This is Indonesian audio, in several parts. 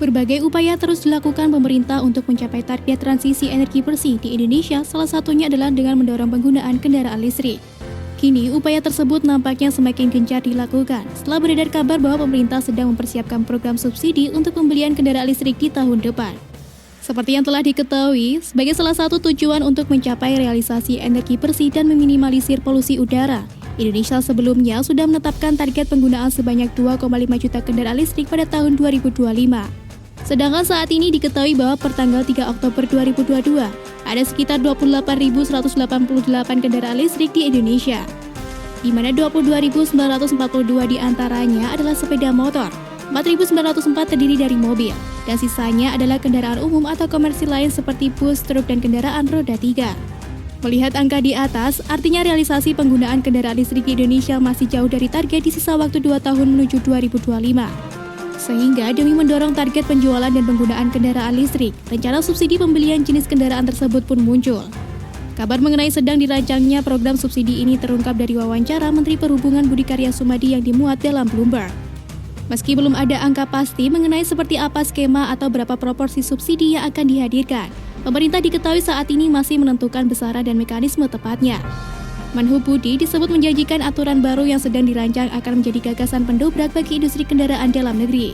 Berbagai upaya terus dilakukan pemerintah untuk mencapai target transisi energi bersih di Indonesia, salah satunya adalah dengan mendorong penggunaan kendaraan listrik. Kini, upaya tersebut nampaknya semakin gencar dilakukan setelah beredar kabar bahwa pemerintah sedang mempersiapkan program subsidi untuk pembelian kendaraan listrik di tahun depan. Seperti yang telah diketahui, sebagai salah satu tujuan untuk mencapai realisasi energi bersih dan meminimalisir polusi udara, Indonesia sebelumnya sudah menetapkan target penggunaan sebanyak 2,5 juta kendaraan listrik pada tahun 2025. Sedangkan saat ini diketahui bahwa pertanggal 3 Oktober 2022, ada sekitar 28.188 kendaraan listrik di Indonesia, di mana 22.942 diantaranya adalah sepeda motor, 4.904 terdiri dari mobil, dan sisanya adalah kendaraan umum atau komersil lain seperti bus, truk, dan kendaraan roda 3. Melihat angka di atas, artinya realisasi penggunaan kendaraan listrik di Indonesia masih jauh dari target di sisa waktu 2 tahun menuju 2025. Sehingga demi mendorong target penjualan dan penggunaan kendaraan listrik, rencana subsidi pembelian jenis kendaraan tersebut pun muncul. Kabar mengenai sedang dirancangnya program subsidi ini terungkap dari wawancara Menteri Perhubungan Budi Karya Sumadi yang dimuat dalam Bloomberg. Meski belum ada angka pasti mengenai seperti apa skema atau berapa proporsi subsidi yang akan dihadirkan, pemerintah diketahui saat ini masih menentukan besaran dan mekanisme tepatnya. Menhub Budi disebut menjanjikan aturan baru yang sedang dirancang akan menjadi gagasan pendobrak bagi industri kendaraan dalam negeri.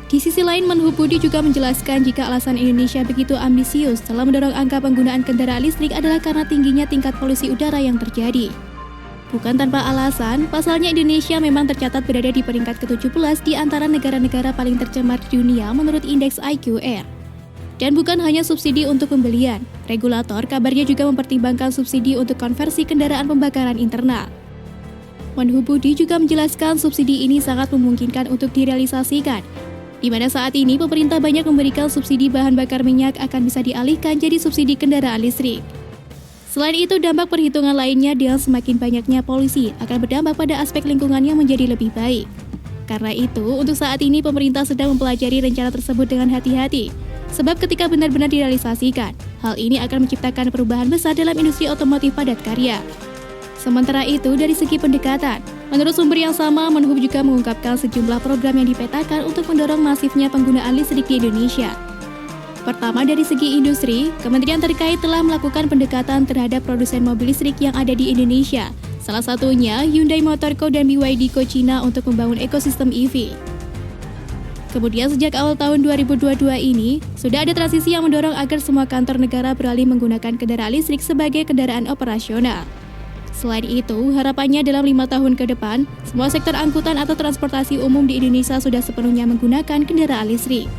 Di sisi lain, Menhub Budi juga menjelaskan jika alasan Indonesia begitu ambisius dalam mendorong angka penggunaan kendaraan listrik adalah karena tingginya tingkat polusi udara yang terjadi. Bukan tanpa alasan, pasalnya Indonesia memang tercatat berada di peringkat ke-17 di antara negara-negara paling tercemar di dunia menurut indeks IQ Air. Dan bukan hanya subsidi untuk pembelian, regulator kabarnya juga mempertimbangkan subsidi untuk konversi kendaraan pembakaran internal. Menhub Budi juga menjelaskan subsidi ini sangat memungkinkan untuk direalisasikan, di mana saat ini pemerintah banyak memberikan subsidi bahan bakar minyak akan bisa dialihkan jadi subsidi kendaraan listrik. Selain itu, dampak perhitungan lainnya dengan semakin banyaknya polusi akan berdampak pada aspek lingkungan yang menjadi lebih baik. Karena itu, untuk saat ini pemerintah sedang mempelajari rencana tersebut dengan hati-hati. Sebab ketika benar-benar direalisasikan, hal ini akan menciptakan perubahan besar dalam industri otomotif padat karya. Sementara itu, dari segi pendekatan, menurut sumber yang sama, Menhub juga mengungkapkan sejumlah program yang dipetakan untuk mendorong masifnya penggunaan listrik di Indonesia. Pertama, dari segi industri, kementerian terkait telah melakukan pendekatan terhadap produsen mobil listrik yang ada di Indonesia. Salah satunya Hyundai Motor Co dan BYD Co China untuk membangun ekosistem EV. Kemudian sejak awal tahun 2022 ini, sudah ada transisi yang mendorong agar semua kantor negara beralih menggunakan kendaraan listrik sebagai kendaraan operasional. Selain itu, harapannya dalam 5 tahun ke depan, semua sektor angkutan atau transportasi umum di Indonesia sudah sepenuhnya menggunakan kendaraan listrik.